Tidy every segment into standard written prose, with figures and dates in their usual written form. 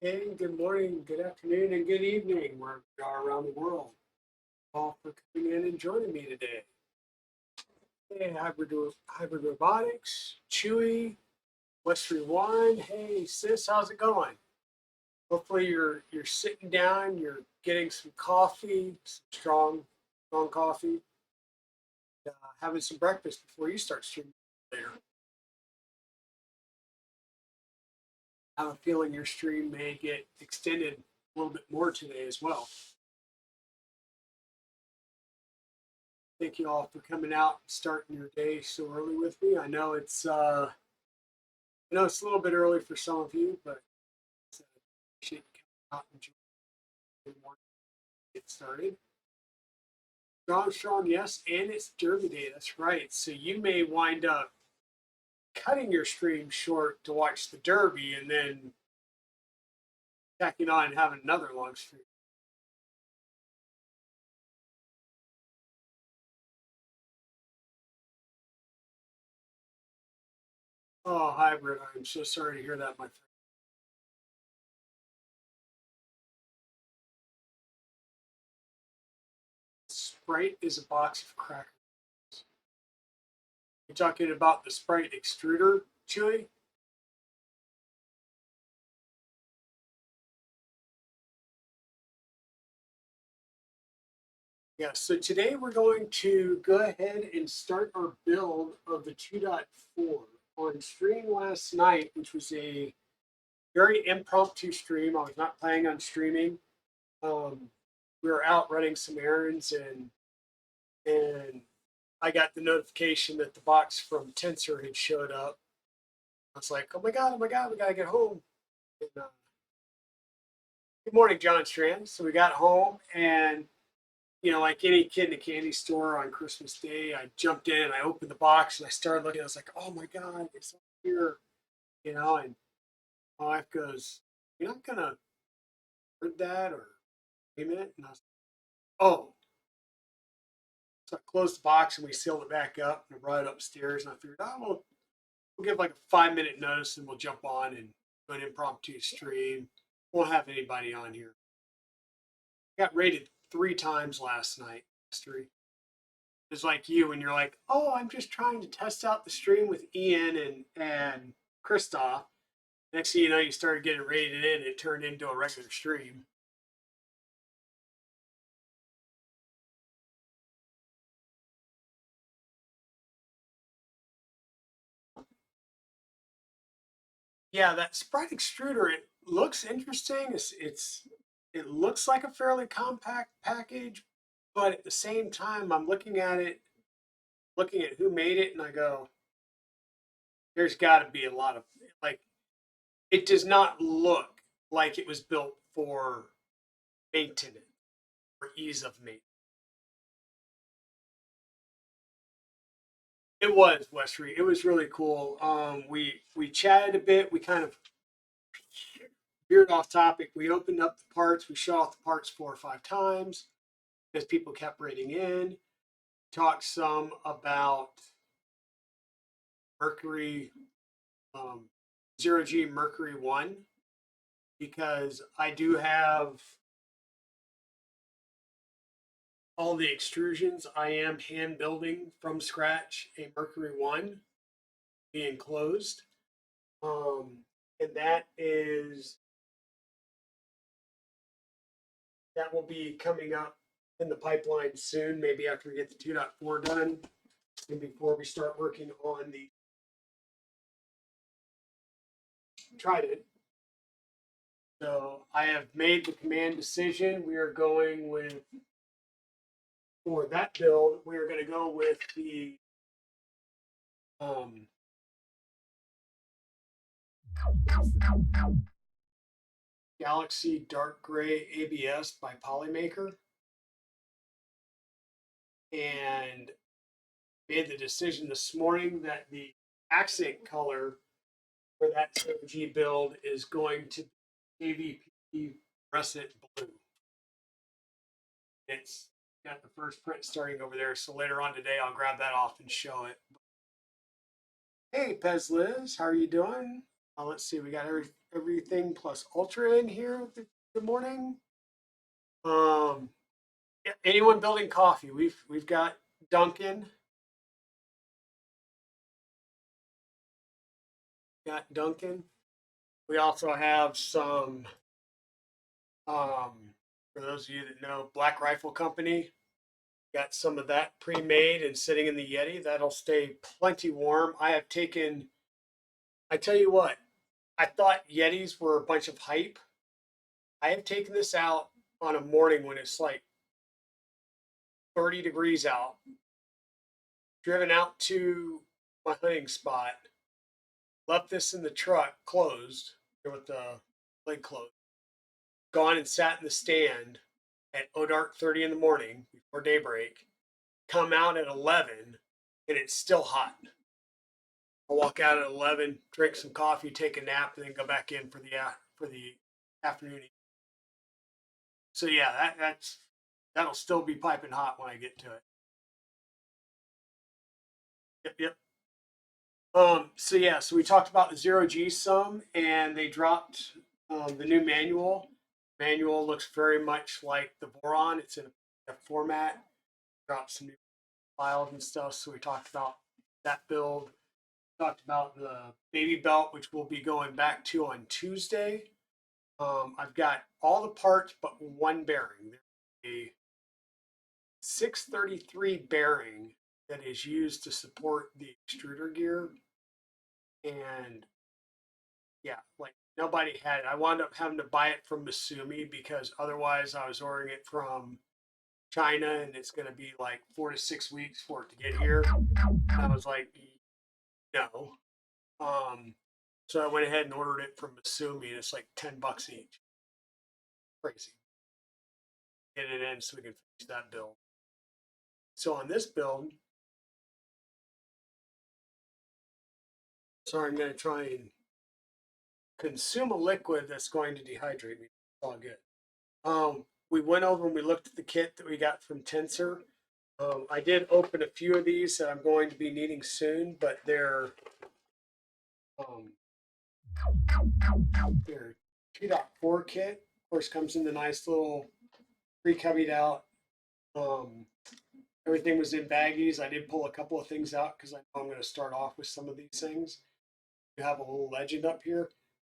Hey, good morning, good afternoon, and good evening, wherever you are around the world. All for coming in and joining me today. Hey, Hybrid Robotics, Chewy, Westry One. Hey, sis, how's it going? Hopefully you're sitting down, you're getting some coffee, some strong coffee, having some breakfast before you start streaming later. I have a feeling your stream may get extended a little bit more today as well. Thank you all for coming out and starting your day so early with me. I know it's a little bit early for some of you, but I appreciate you coming out and joining the morning to get started. Strong, yes, and it's Derby Day. That's right. So you may wind up cutting your stream short to watch the Derby, and then tacking on and having another long stream. Oh, Hybrid, I'm so sorry to hear that, my friend. Sprite is a box of crackers. You're talking about the Sprite extruder, Chewy? Yeah, so today we're going to go ahead and start our build of the 2.4 on stream last night, which was a very impromptu stream. I was not planning on streaming. We were out running some errands, and I got the notification that the box from Tensor had showed up. I was like, oh my god, we gotta get home. And, good morning, John Strand. So we got home, and like any kid in a candy store on Christmas Day, I jumped in and I opened the box and I started looking. I was like, oh my god, it's here, And my wife goes, "You're not gonna read that or name it?" And I was like, "Oh." So I closed the box and we sealed it back up and I brought it upstairs. And I figured, oh, we'll give like a 5-minute notice and we'll jump on and do an impromptu stream. Won't have anybody on here. Got rated 3 times last night. History. It's like you and you're like, oh, I'm just trying to test out the stream with Ian and Christoph. Next thing you know, you started getting rated in. It turned into a regular stream. Yeah, that Sprite extruder, it looks interesting. It looks like a fairly compact package, but at the same time, I'm looking at it, looking at who made it, and I go, there's got to be a lot of like. It does not look like it was built for maintenance or ease of maintenance. It was Westry. It was really cool. We chatted a bit. We kind of veered off topic. We opened up the parts. We shut off the parts 4 or 5 times because people kept rating in. Talked some about Mercury, 0G Mercury 1, because I do have all the extrusions. I am hand building from scratch a Mercury 1 being closed. And that will be coming up in the pipeline soon, maybe after we get the 2.4 done and before we start working on the Trident. So I have made the command decision. We are going with, for that build, we are going to go with the Galaxy Dark Gray ABS by Polymaker. And made the decision this morning that the accent color for that 7G build is going to be AVP Fluorescent Blue. It's got the first print starting over there, so later on today I'll grab that off and show it. Hey, Pez Liz, how are you doing? Let's see, we got everything plus Ultra in here. Good morning. Um, yeah, anyone building coffee? We've got Duncan. Got Duncan. We also have some. For those of you that know, Black Rifle Company. Got some of that pre-made and sitting in the Yeti. That'll stay plenty warm. I have taken. I tell you what, I thought Yetis were a bunch of hype. I have taken this out on a morning when it's like 30 degrees out, driven out to my hunting spot, left this in the truck closed with the lid closed, gone and sat in the stand at dark 30 in the morning before daybreak, come out at 11 and it's still hot. I'll walk out at 11, drink some coffee, take a nap, and then go back in for the afternoon. So yeah, that'll still be piping hot when I get to it. Yep. So yeah, so we talked about the zero G some, and they dropped the new manual. Manual looks very much like the Voron. It's in a format. Dropped some new files and stuff. So we talked about that build. Talked about the baby belt, which we'll be going back to on Tuesday. I've got all the parts but one bearing. There's a 633 bearing that is used to support the extruder gear, and yeah, like nobody had it. I wound up having to buy it from Masumi because otherwise I was ordering it from China and it's going to be like 4 to 6 weeks for it to get here. And I was like, no. So I went ahead and ordered it from Masumi and it's like $10 each. Crazy. Get it in so we can finish that build. So on this build, sorry, I'm going to try and consume a liquid that's going to dehydrate me. It's all good. We went over and we looked at the kit that we got from Tensor. I did open a few of these that I'm going to be needing soon, but they're 2.4 kit. Of course, comes in the nice little pre-cubbied out. Everything was in baggies. I did pull a couple of things out because I know I'm going to start off with some of these things. You have a little legend up here.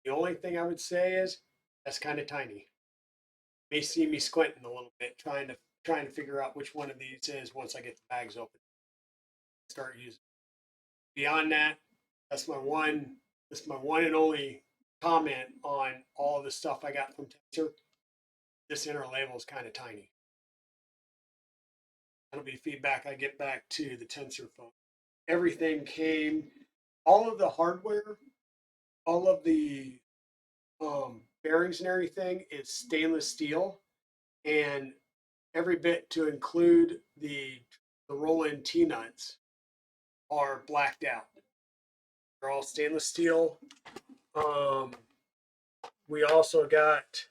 The only thing I would say is that's kind of tiny. May see me squinting a little bit, trying to figure out which one of these is once I get the bags open. Start using. Beyond that, that's my one. That's my one and only comment on all of the stuff I got from Tensor. This inner label is kind of tiny. That'll be feedback I get back to the Tensor phone. Everything came, all of the hardware, all of the bearings and everything is stainless steel, and every bit to include the roll-in T-nuts are blacked out. They're all stainless steel. We also got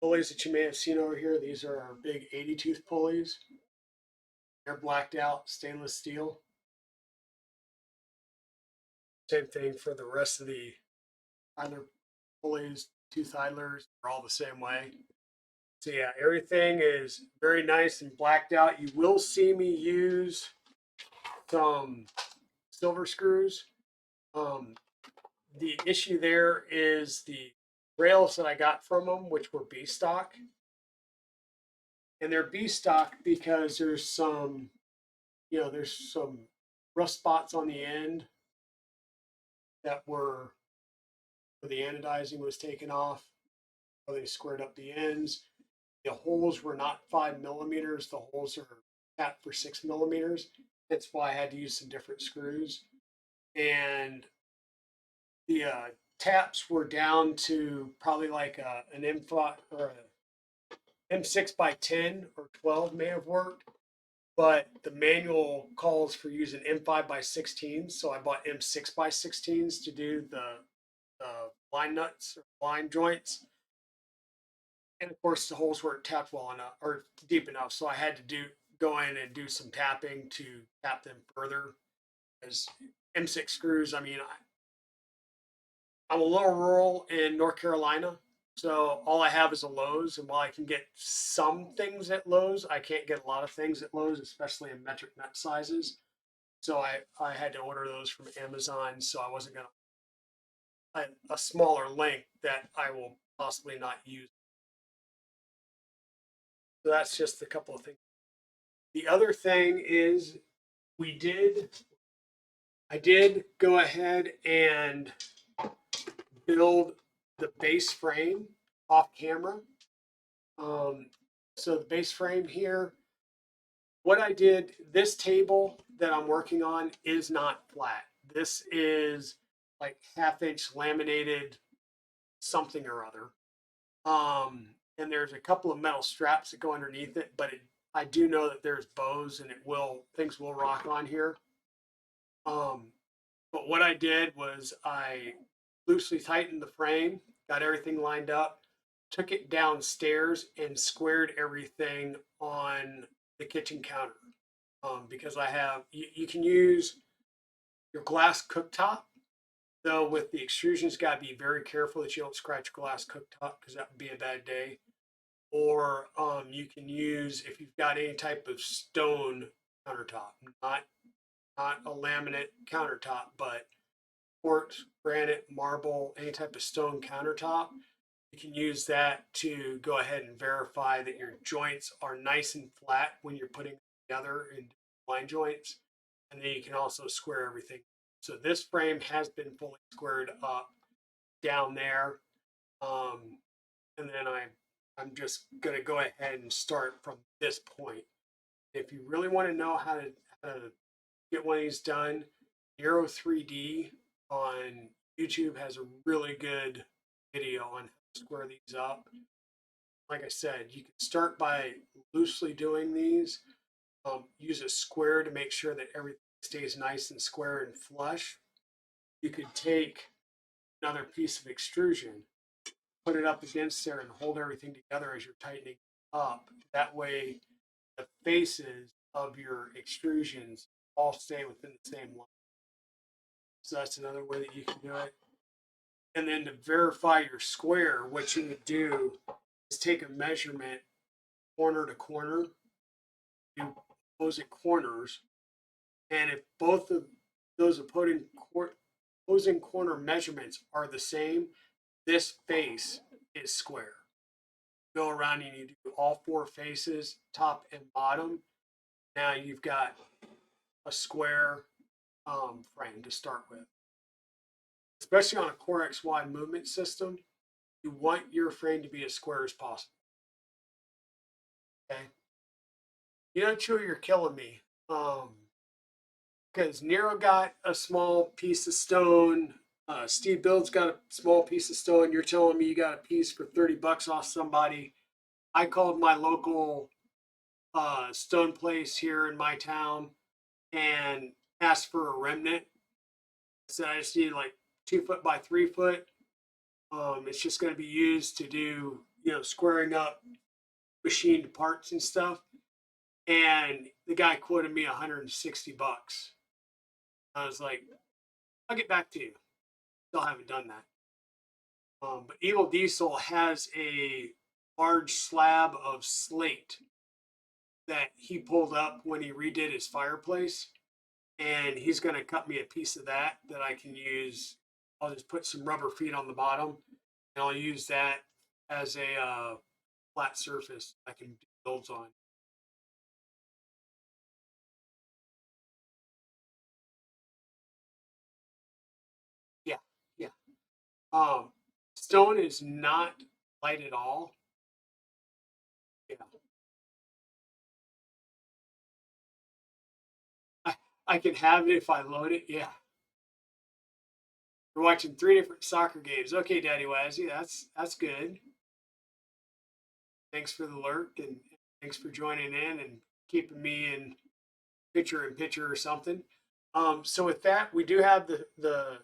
pulleys that you may have seen over here. These are our big 80 tooth pulleys. They're blacked out stainless steel. Same thing for the rest of the idler pulleys, tooth idlers, are all the same way. So yeah, everything is very nice and blacked out. You will see me use some silver screws. The issue there is the rails that I got from them, which were B stock. And they're B stock because there's some rust spots on the end that were where the anodizing was taken off. They squared up the ends. The holes were not 5 millimeters. The holes are tapped for 6 millimeters. That's why I had to use some different screws. And the taps were down to probably like an M5 or an M6x10 or 12 may have worked. But the manual calls for using M5x16, so I bought M6x16s to do the line nuts or line joints. And of course, the holes weren't tapped well enough or deep enough, so I had to go in and do some tapping to tap them further. Because M6 screws. I mean, I'm a little rural in North Carolina, so all I have is a Lowe's. And while I can get some things at Lowe's, I can't get a lot of things at Lowe's, especially in metric nut sizes. So I had to order those from Amazon. So I wasn't going to, a smaller length that I will possibly not use. So that's just a couple of things. The other thing is I did go ahead and build the base frame off camera. So the base frame here, what I did, this table that I'm working on is not flat. This is like 1/2 inch laminated something or other. And there's a couple of metal straps that go underneath it, but I do know that there's bows and things will rock on here. But what I did was I loosely tightened the frame, got everything lined up, took it downstairs and squared everything on the kitchen counter. Because you can use your glass cooktop, though with the extrusions, got to be very careful that you don't scratch glass cooktop because that would be a bad day. Or you can use, if you've got any type of stone countertop, not a laminate countertop, but quartz, granite, marble, any type of stone countertop, you can use that to go ahead and verify that your joints are nice and flat when you're putting together in line joints. And then you can also square everything. So this frame has been fully squared up down there. And then I'm just going to go ahead and start from this point. If you really want to know how to get one of these done, Euro 3D on YouTube has a really good video on how to square these up. Like I said, you can start by loosely doing these. Use a square to make sure that everything stays nice and square and flush. You could take another piece of extrusion, put it up against there, and hold everything together as you're tightening up. That way, the faces of your extrusions all stay within the same line. So that's another way that you can do it. And then to verify your square, what you would do is take a measurement corner to corner, do opposite corners, and if both of those opposing corner measurements are the same, this face is square. Go around and you do all 4 faces, top and bottom. Now you've got a square frame to start with. Especially on a core XY movement system, you want your frame to be as square as possible. Okay. You know, Chewy, you're killing me. Because Nero got a small piece of stone. Steve Build's got a small piece of stone. You're telling me you got a piece for $30 off somebody. I called my local stone place here in my town and asked for a remnant. I said I just need like 2 foot by 3 foot. It's just going to be used to do, squaring up machined parts and stuff. And the guy quoted me $160. I was like, I'll get back to you. Still haven't done that. But Evil Diesel has a large slab of slate that he pulled up when he redid his fireplace. And he's going to cut me a piece of that I can use. I'll just put some rubber feet on the bottom, and I'll use that as a flat surface I can do builds on. Yeah, yeah. Stone is not light at all. Yeah. I can have it if I load it. Yeah. We're watching 3 different soccer games. Okay, Daddy Wazzy, that's good. Thanks for the lurk and thanks for joining in and keeping me in picture or something. So with that, we do have the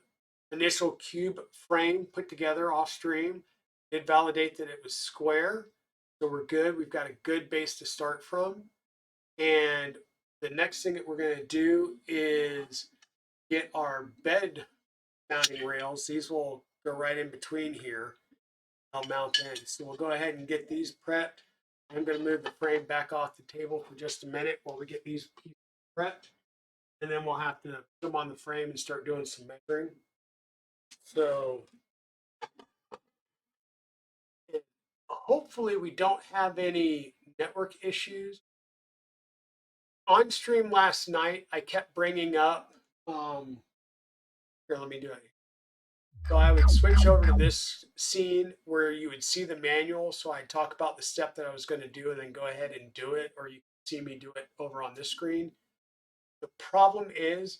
initial cube frame put together off stream. Did validate that it was square, so we're good. We've got a good base to start from. And the next thing that we're going to do is get our bed mounting rails. These will go right in between here. I'll mount in. So we'll go ahead and get these prepped. I'm going to move the frame back off the table for just a minute while we get these prepped. And then we'll have to put them on the frame and start doing some measuring. So hopefully we don't have any network issues. On stream last night, I kept bringing up, here, let me do it. So I would switch over to this scene where you would see the manual. So I'd talk about the step that I was going to do and then go ahead and do it, or you can see me do it over on this screen. The problem is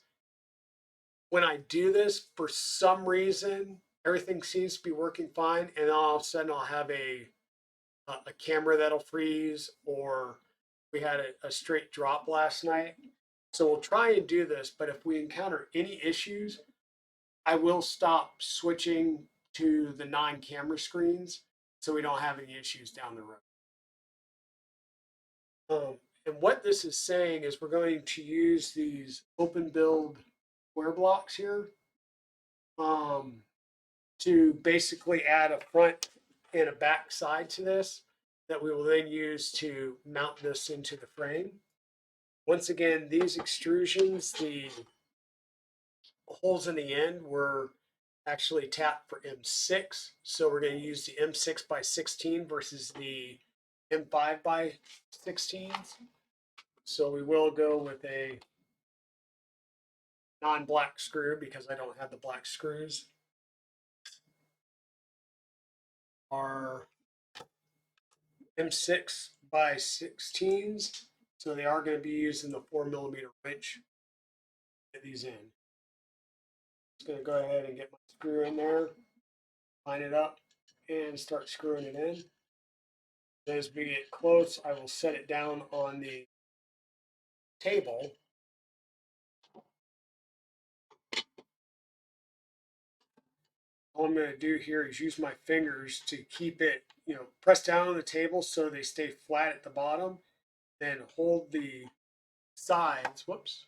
when I do this, for some reason, everything seems to be working fine. And then all of a sudden I'll have a camera that'll freeze, or we had a straight drop last night. So we'll try and do this, but if we encounter any issues, I will stop switching to the non-camera screens so we don't have any issues down the road. And what this is saying is we're going to use these open build square blocks here to basically add a front and a back side to this that we will then use to mount this into the frame. Once again, these extrusions, the holes in the end were actually tapped for M6. So we're going to use the M6 by 16 versus the M5 by 16s. So we will go with a non-black screw because I don't have the black screws. Our M6 by 16s. So they are going to be using the 4mm wrench to get these in. Just going to go ahead and get my screw in there, line it up, and start screwing it in. As we get close, I will set it down on the table. All I'm going to do here is use my fingers to keep it, press down on the table so they stay flat at the bottom. Then hold the sides. Whoops.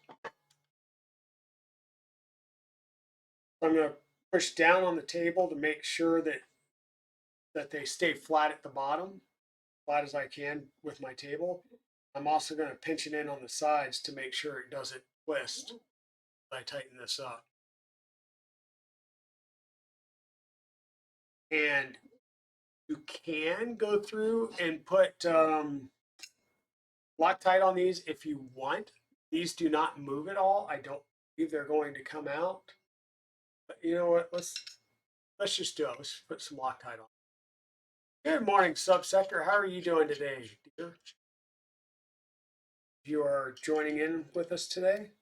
I'm going to push down on the table to make sure that they stay flat at the bottom, flat as I can with my table. I'm also going to pinch it in on the sides to make sure it doesn't twist as I tighten this up. And you can go through and put Loctite on these if you want. These do not move at all. I don't believe they're going to come out. But you know what? Let's just do it. Let's put some Loctite on. Good morning, Subsector. How are you doing today, dear? You are joining in with us today.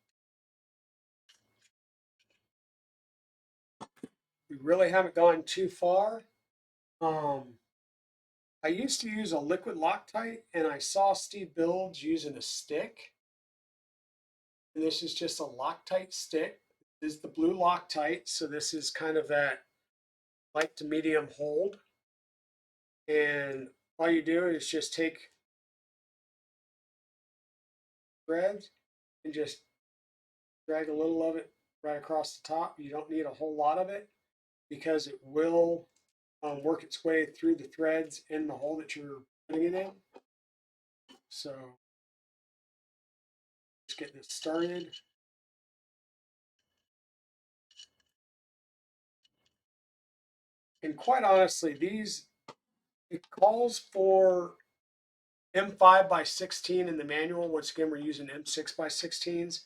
We really haven't gone too far. I used to use a liquid Loctite, and I saw Steve builds using a stick. And this is just a Loctite stick. This is the blue Loctite, so this is kind of that light to medium hold. And all you do is just take threads and just drag a little of it right across the top. You don't need a whole lot of it because it will work its way through the threads in the hole that you're putting it in. So just get this started. And quite honestly, it calls for M5 by 16 in the manual. Once again, we're using M6 by 16s.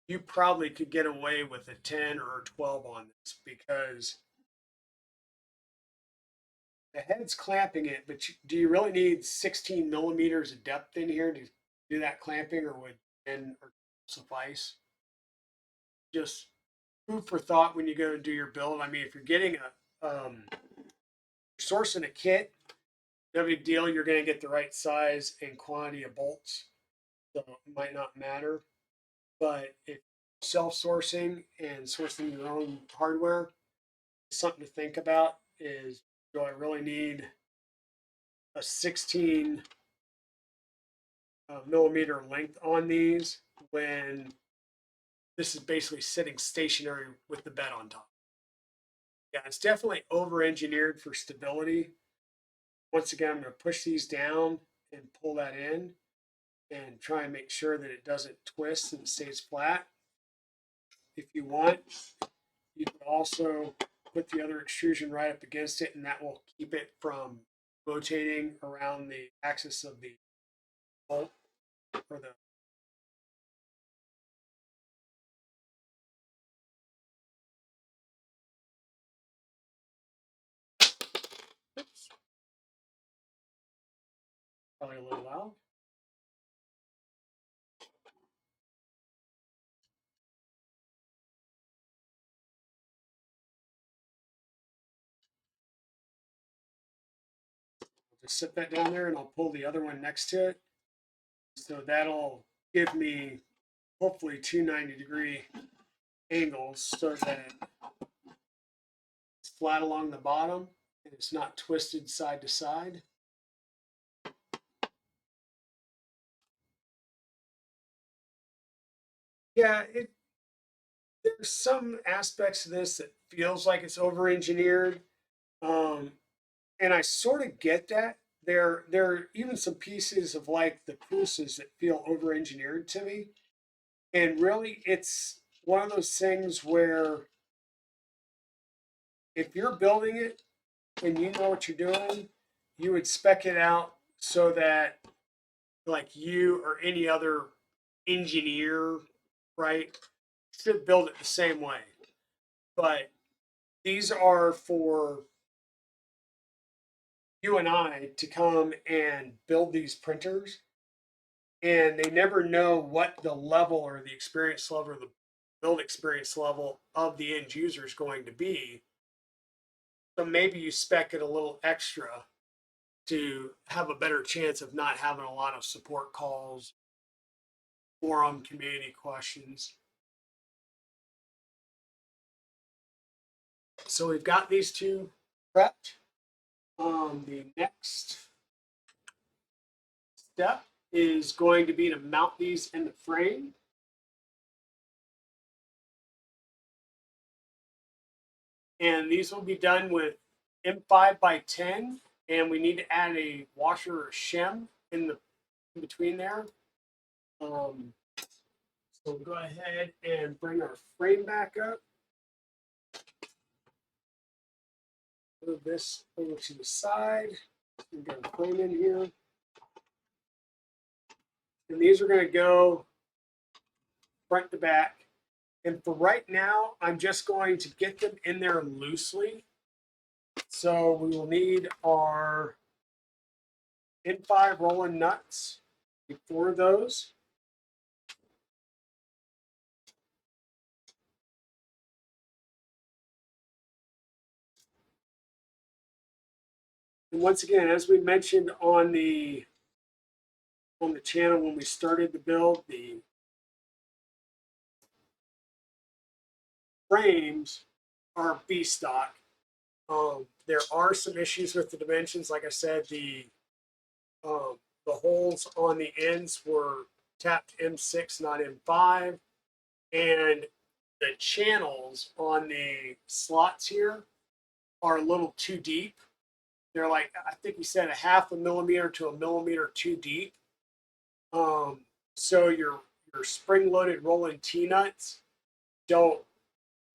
You probably could get away with a 10 or a 12 on this because the head's clamping it, but do you really need 16 millimeters of depth in here to do that clamping, or would 10 or suffice? Just food for thought when you go and do your build. I mean, if you're getting sourcing a kit, no big deal. You're going to get the right size and quantity of bolts, so it might not matter. But if self-sourcing and sourcing your own hardware, something to think about is, do I really need a 16 millimeter length on these when this is basically sitting stationary with the bed on top. Yeah, it's definitely over-engineered for stability. Once again, I'm going to push these down and pull that in and try and make sure that it doesn't twist and it stays flat. If you want, you can also put the other extrusion right up against it, and that will keep it from rotating around the axis of the bolt or the. Oops, probably a little loud. Just set that down there and I'll pull the other one next to it. So that'll give me hopefully two 90-degree angles so that it's flat along the bottom and it's not twisted side to side. Yeah, there's some aspects of this that feels like it's over engineered. And I sort of get that. There are even some pieces of like the pieces that feel over engineered to me. And really, it's one of those things where if you're building it and you know what you're doing, you would spec it out so that like you or any other engineer, right, should build it the same way. But these are for you and I to come and build these printers, and they never know what the level or the experience level or the build experience level of the end user is going to be. So maybe you spec it a little extra to have a better chance of not having a lot of support calls, forum community questions. So we've got these two prepped. The next step is going to be to mount these in the frame. And these will be done with M5 by 10, and we need to add a washer or shim in between there. So we'll go ahead and bring our frame back up. Move this over to the side. We've got a frame in here. And these are going to go front to back. And for right now, I'm just going to get them in there loosely. So we will need our N5 rolling nuts, 4 of those. And once again, as we mentioned on the channel when we started the build, the frames are B stock. There are some issues with the dimensions. Like I said, the holes on the ends were tapped M6, not M5, and the channels on the slots here are a little too deep. They're like, I think we said a half a millimeter to a millimeter too deep. So your spring-loaded rolling T-nuts don't,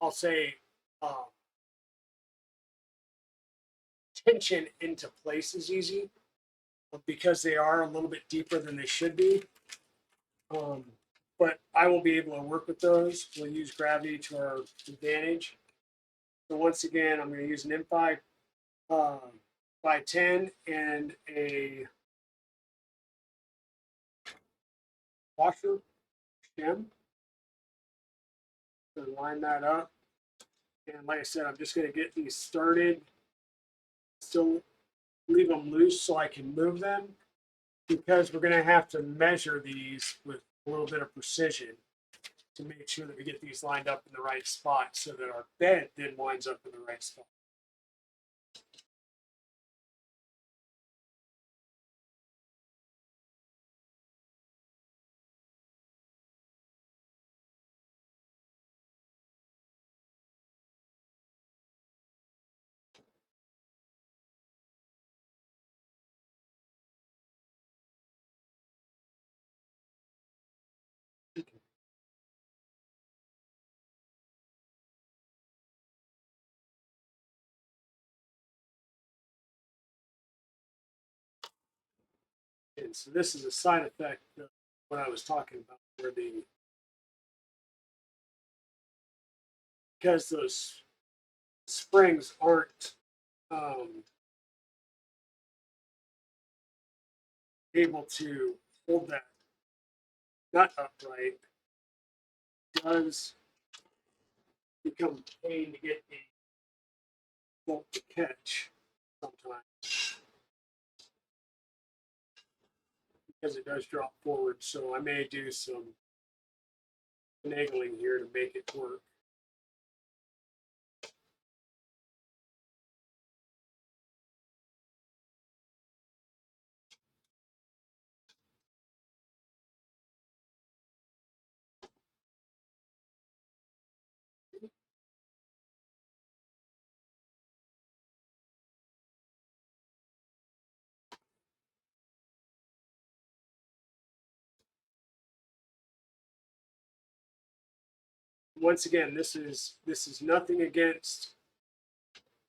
I'll say, tension into place as easy because they are a little bit deeper than they should be. But I will be able to work with those. We'll use gravity to our advantage. So once again, I'm going to use an M5 by 10 and a washer shim. So line that up. And like I said, I'm just going to get these started. Still leave them loose so I can move them, because we're going to have to measure these with a little bit of precision to make sure that we get these lined up in the right spot so that our bed then winds up in the right spot. so this is a side effect of what I was talking about, where because those springs aren't able to hold that nut upright, it does become a pain to get the bolt to catch sometimes, because it does drop forward. So I may do some finagling here to make it work. Once again, this is nothing against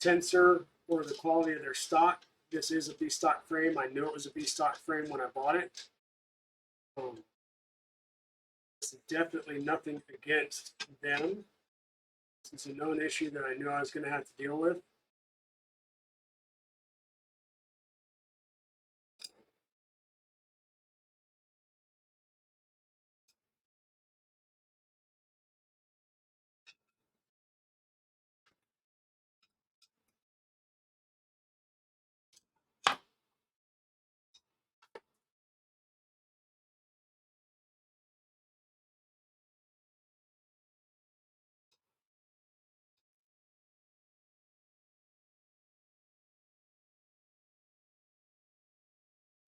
Tensor or the quality of their stock. This is a B stock frame. I knew it was a B stock frame when I bought it. This is definitely nothing against them. This is a known issue that I knew I was going to have to deal with.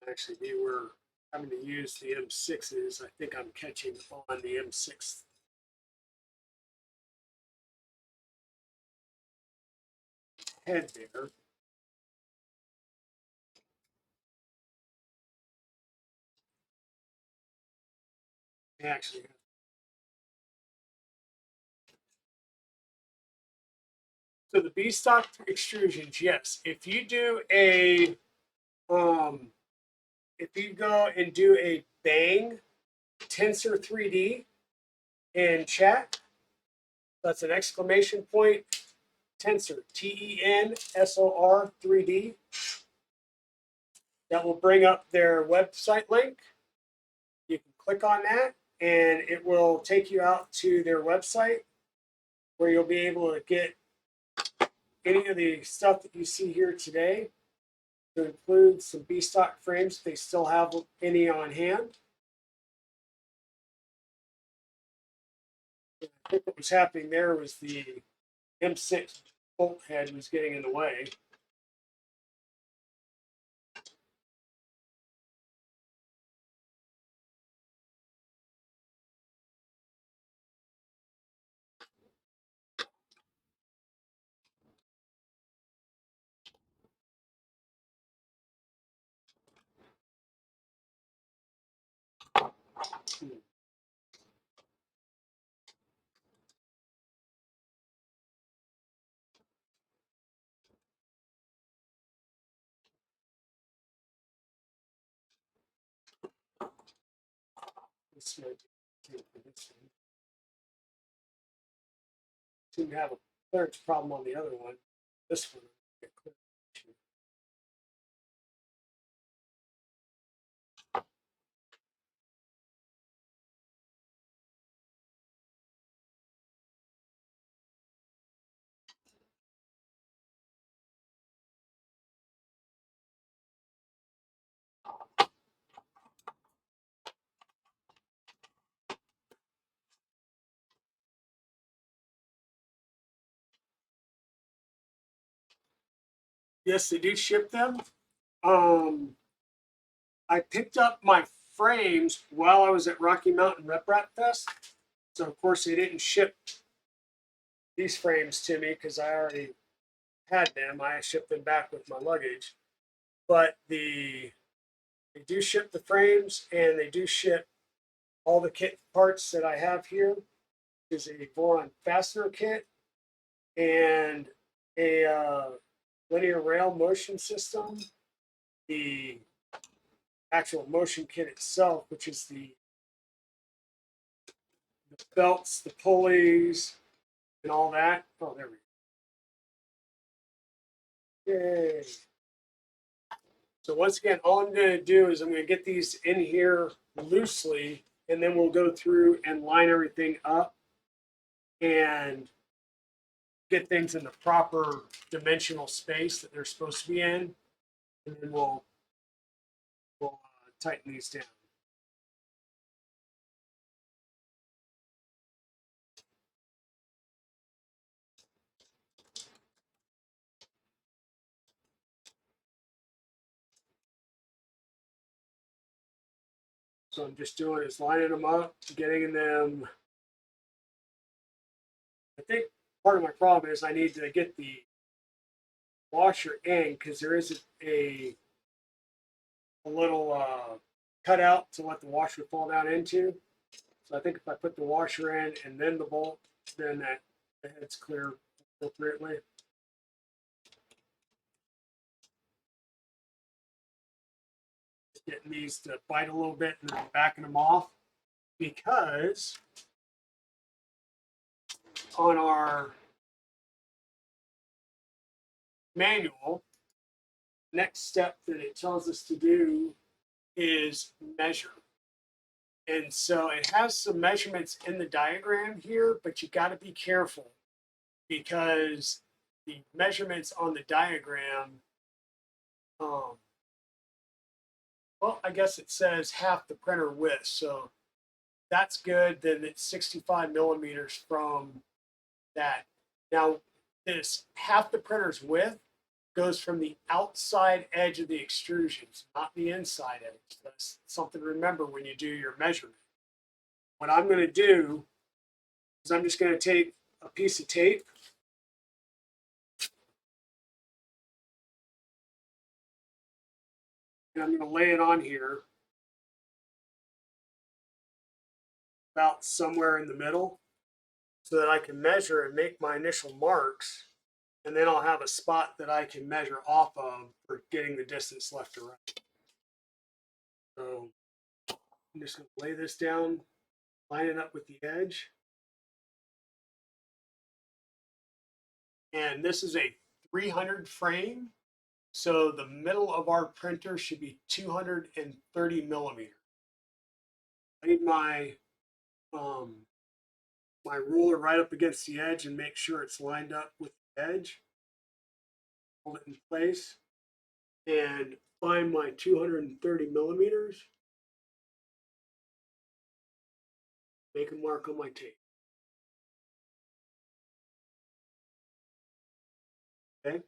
Actually, we were having to use the M6s. I think I'm catching on the M6 head there. Actually, so the B stock extrusions, yes. If you do a if you go and do a bang Tensor 3D in chat, that's an exclamation point Tensor, Tensor 3D. That will bring up their website link. You can click on that and it will take you out to their website where you'll be able to get any of the stuff that you see here today, to include some B stock frames if they still have any on hand. I think what was happening there was the M6 bolt head was getting in the way. This might be this one. Seem to have a clearance problem on the other one. This one. Yes, they do ship them. I picked up my frames while I was at Rocky Mountain Rep Rap Fest. So, of course, they didn't ship these frames to me because I already had them. I shipped them back with my luggage. But they do ship the frames and they do ship all the kit parts that I have here. Is a Voron Fastener kit and a linear rail motion system, the actual motion kit itself, which is the belts, the pulleys, and all that. Oh, there we go. Yay. So once again, all I'm going to do is I'm going to get these in here loosely, and then we'll go through and line everything up and get things in the proper dimensional space that they're supposed to be in, and then we'll tighten these down. So I'm just doing is lining them up, getting them. I think part of my problem is I need to get the washer in because there isn't a little cutout to let the washer fall down into. So I think if I put the washer in and then the bolt, then the head's clear appropriately. Just getting these to bite a little bit and then backing them off because on our manual, next step that it tells us to do is measure. And so it has some measurements in the diagram here, but you got to be careful because the measurements on the diagram, well, I guess it says half the printer width. So that's good. Then it's 65 millimeters from that. Now, this half the printer's width goes from the outside edge of the extrusions, not the inside edge. That's something to remember when you do your measurement. What I'm going to do is I'm just going to take a piece of tape and I'm going to lay it on here about somewhere in the middle so that I can measure and make my initial marks, and then I'll have a spot that I can measure off of for getting the distance left or right. So I'm just going to lay this down, line it up with the edge. And this is a 300 frame. So the middle of our printer should be 230 millimeters. I need my my ruler right up against the edge and make sure it's lined up with the edge. Hold it in place and find my 230 millimeters. Make a mark on my tape. Okay.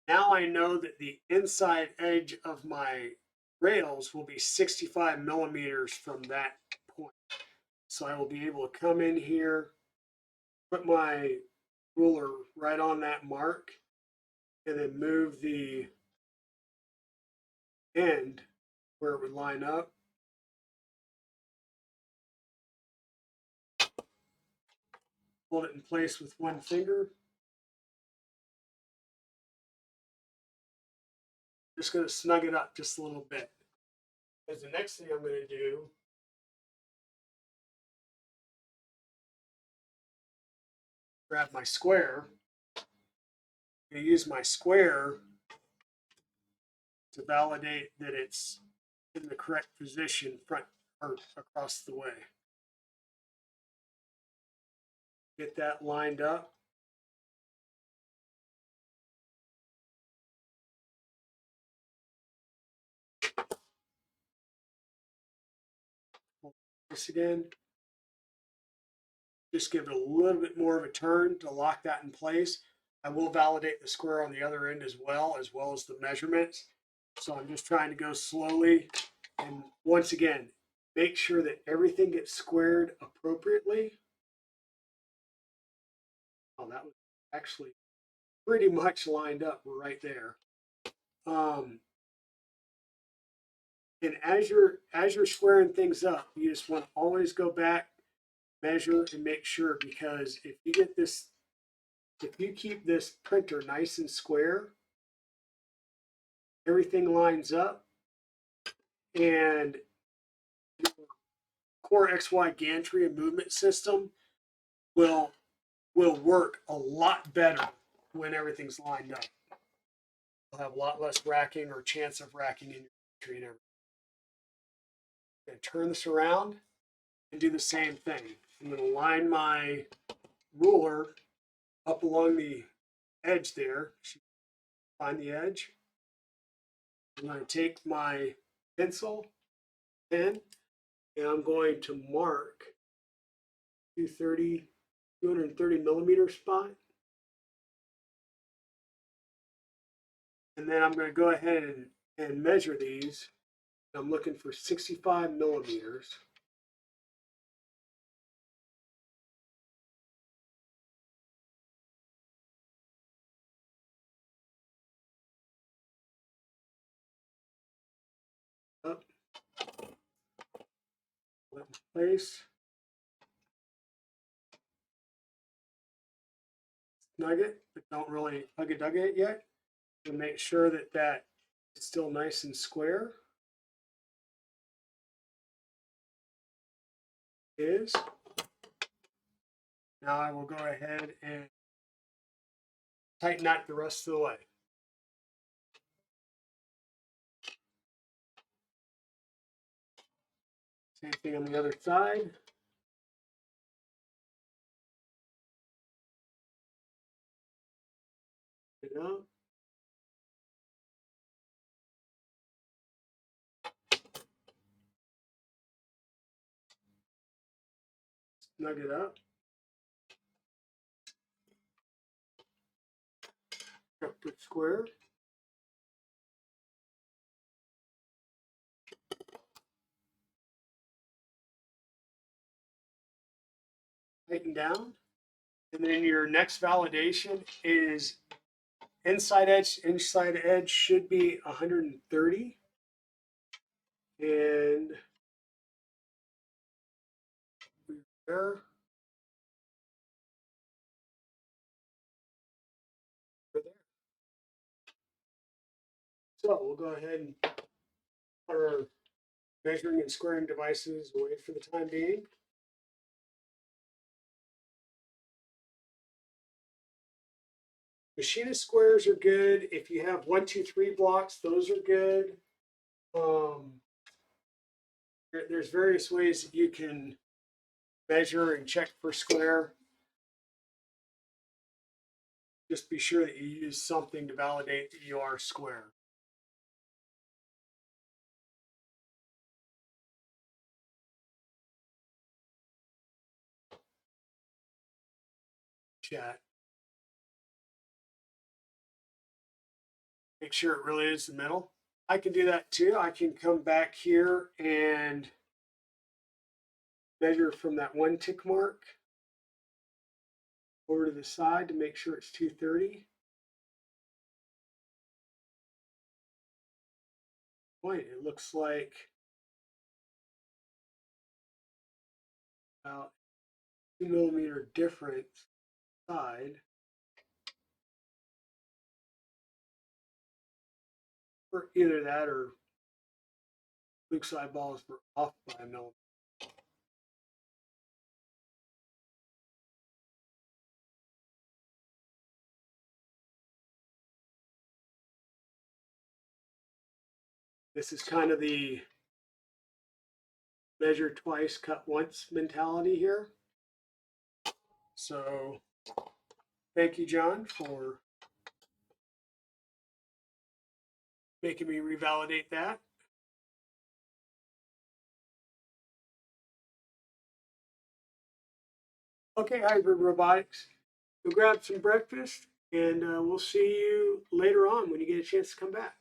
Now I know that the inside edge of my rails will be 65 millimeters from that point. So I will be able to come in here, put my ruler right on that mark, and then move the end where it would line up. Hold it in place with one finger. Just going to snug it up just a little bit. Because the next thing I'm going to do grab my square. I'm going to use my square to validate that it's in the correct position front or across the way. Get that lined up. This again. Just give it a little bit more of a turn to lock that in place. I will validate the square on the other end as well as the measurements. So I'm just trying to go slowly. And once again, make sure that everything gets squared appropriately. Oh, that was actually pretty much lined up right there. And as you're squaring things up, you just want to always go back, measure, and make sure, because if you keep this printer nice and square, everything lines up, and core XY gantry and movement system will work a lot better when everything's lined up. You'll have a lot less racking or chance of racking in your gantry and everything. I'm going to turn this around and do the same thing. I'm going to line my ruler up along the edge there. Find the edge. I'm going to take my pencil, pen, and I'm going to mark 230 millimeter spot. And then I'm going to go ahead and measure these. I'm looking for 65 millimeters. Up. Put in place. Snug it, but don't really hug it yet. To make sure that that is still nice and square. It is. Now I will go ahead and tighten that the rest of the way. Same thing on the other side. Get it up. Snug it up. Put square. Tighten down. And then your next validation is inside edge should be 130. And there. So we'll go ahead and put our measuring and squaring devices away for the time being. Machinist squares are good. If you have 1, 2, 3 blocks, those are good. There's various ways that you can measure and check for square. Just be sure that you use something to validate that you are square. Chat. Make sure it really is the middle. I can do that too. I can come back here and measure from that 1 tick mark over to the side to make sure it's 230. Point. It looks like about 2 millimeter difference side. Or either that or Luke's eyeballs were off by a millimeter. This is kind of the measure twice, cut once mentality here. So thank you, John, for making me revalidate that. Okay, Hybrid Robotics, go grab some breakfast, and we'll see you later on when you get a chance to come back.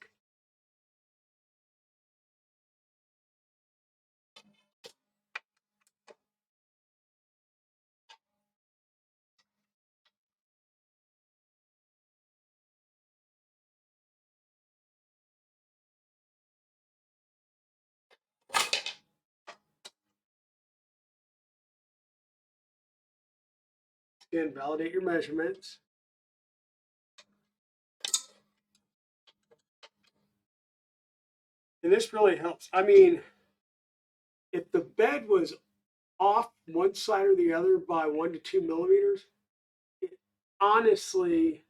Again, validate your measurements. And this really helps. I mean, if the bed was off one side or the other by 1 to 2 millimeters, it honestly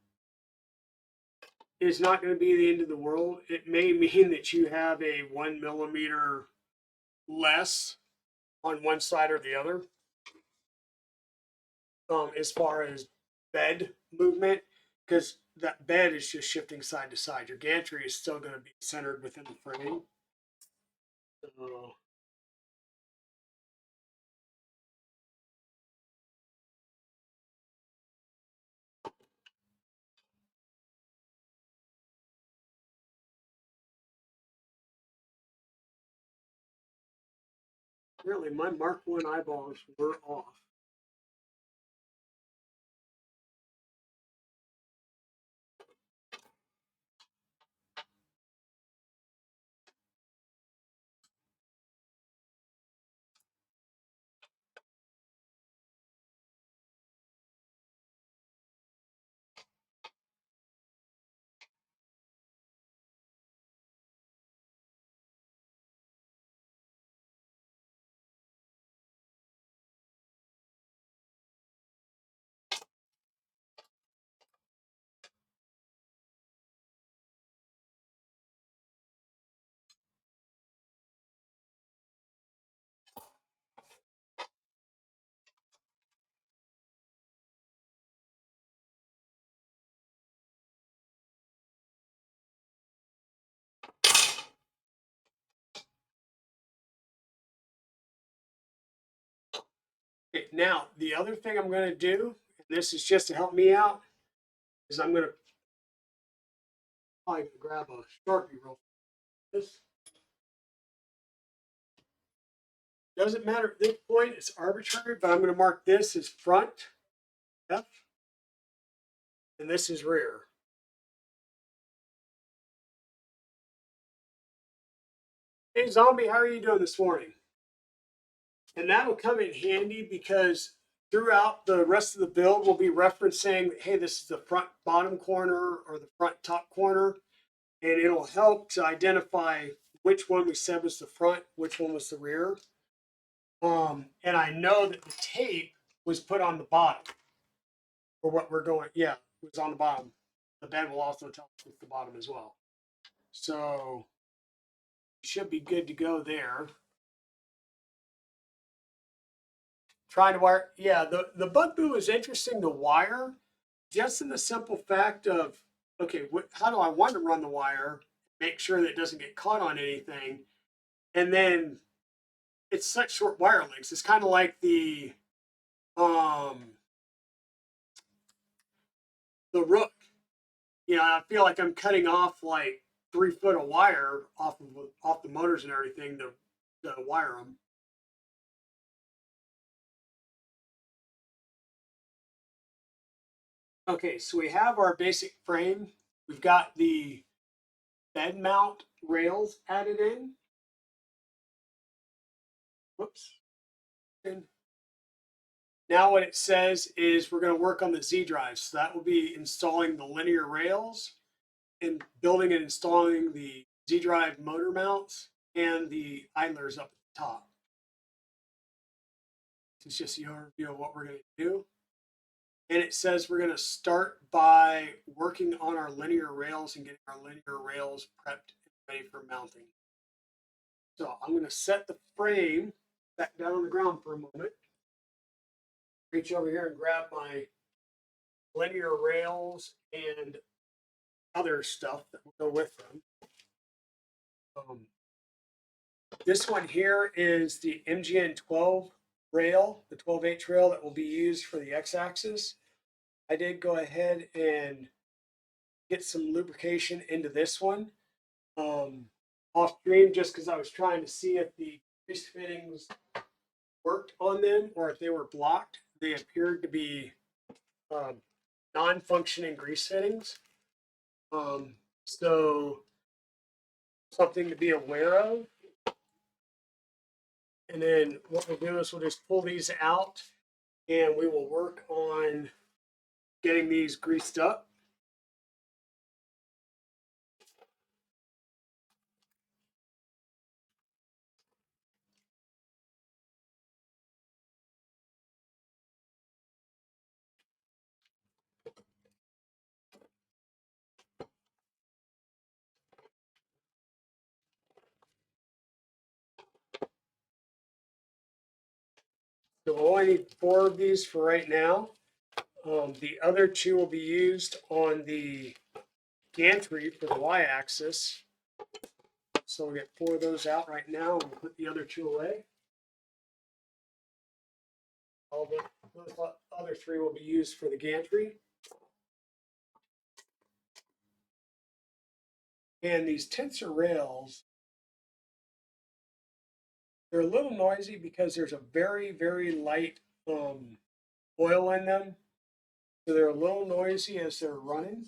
is not going to be the end of the world. It may mean that you have a 1 millimeter less on one side or the other, as far as bed movement, because that bed is just shifting side to side. Your gantry is still going to be centered within the frame. So, really, my Mark 1 eyeballs were off. Okay, now, the other thing I'm going to do, and this is just to help me out, is I'm going to probably grab a Sharpie real quick. This doesn't matter at this point, it's arbitrary, but I'm going to mark this as front, F, and this is rear. Hey, Zombie, how are you doing this morning? And that'll come in handy because throughout the rest of the build, we'll be referencing, hey, this is the front bottom corner or the front top corner. And it'll help to identify which one we said was the front, which one was the rear. And I know that the tape was put on the bottom for what we're going. Yeah, it was on the bottom. The bed will also tell us with the bottom as well. So should be good to go there. Trying to wire, yeah, the bugaboo is interesting to wire, just in the simple fact of, okay, how do I want to run the wire, make sure that it doesn't get caught on anything, and then it's such short wire lengths. It's kind of like the Rook. You know, I feel like I'm cutting off like 3 foot of wire off the motors and everything to wire them. Okay, so we have our basic frame. We've got the bed mount rails added in. Whoops. And now what it says is we're going to work on the Z drive. So that will be installing the linear rails and building and installing the Z drive motor mounts and the idlers up at the top. It's just the overview of what we're going to do. And it says we're going to start by working on our linear rails and getting our linear rails prepped and ready for mounting. So I'm going to set the frame back down on the ground for a moment. Reach over here and grab my linear rails and other stuff that will go with them. This one here is the MGN 12 rail, the 12H rail that will be used for the X-axis. I did go ahead and get some lubrication into this one off stream, just because I was trying to see if the grease fittings worked on them or if they were blocked. They appeared to be non-functioning grease fittings. So something to be aware of. And then what we'll do is we'll just pull these out and we will work on getting these greased up. we'll only need 4 of these for right now. The other 2 will be used on the gantry for the y-axis. So we'll get 4 of those out right now and we'll put the other 2 away. All the other 3 will be used for the gantry. And these tensor rails, they're a little noisy because there's a very, very light oil in them. So they're a little noisy as they're running.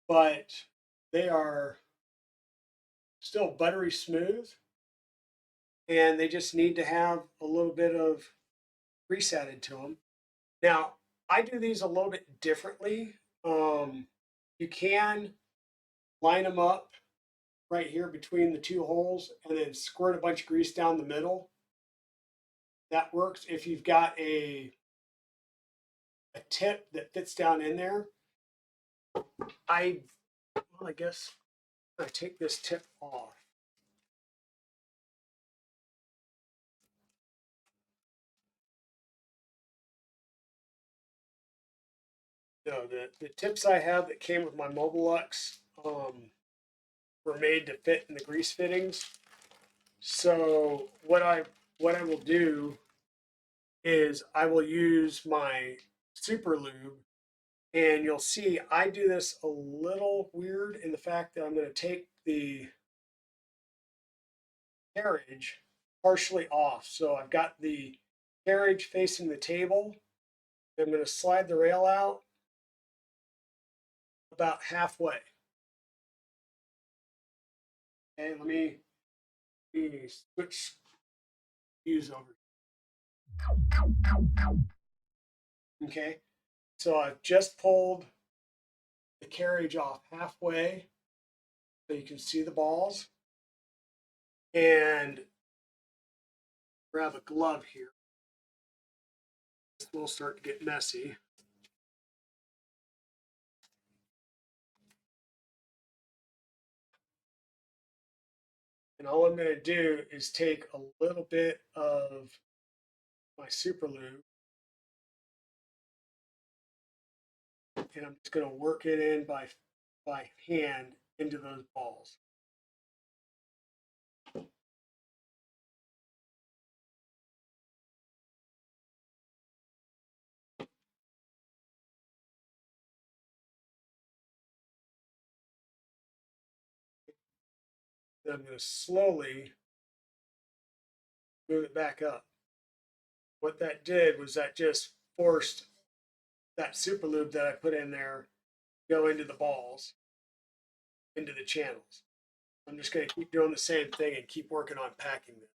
But they are still buttery smooth. And they just need to have a little bit of grease added to them. Now, I do these a little bit differently. You can line them up right here between the 2 holes and then squirt a bunch of grease down the middle. That works if you've got a tip that fits down in there. I guess I take this tip off. No, the tips I have that came with my Mobilux were made to fit in the grease fittings. So what I will do is I will use my super lube, and you'll see I do this a little weird in the fact that I'm going to take the carriage partially off. So I've got the carriage facing the table. I'm going to slide the rail out about halfway. And let me switch views over. Okay, so I've just pulled the carriage off halfway so you can see the balls. And grab a glove here. This will start to get messy. And all I'm going to do is take a little bit of my super lube and I'm just going to work it in by hand into those balls. Then I'm going to slowly move it back up. What that did was that just forced that super lube that I put in there go into the balls, into the channels. I'm just going to keep doing the same thing and keep working on packing this.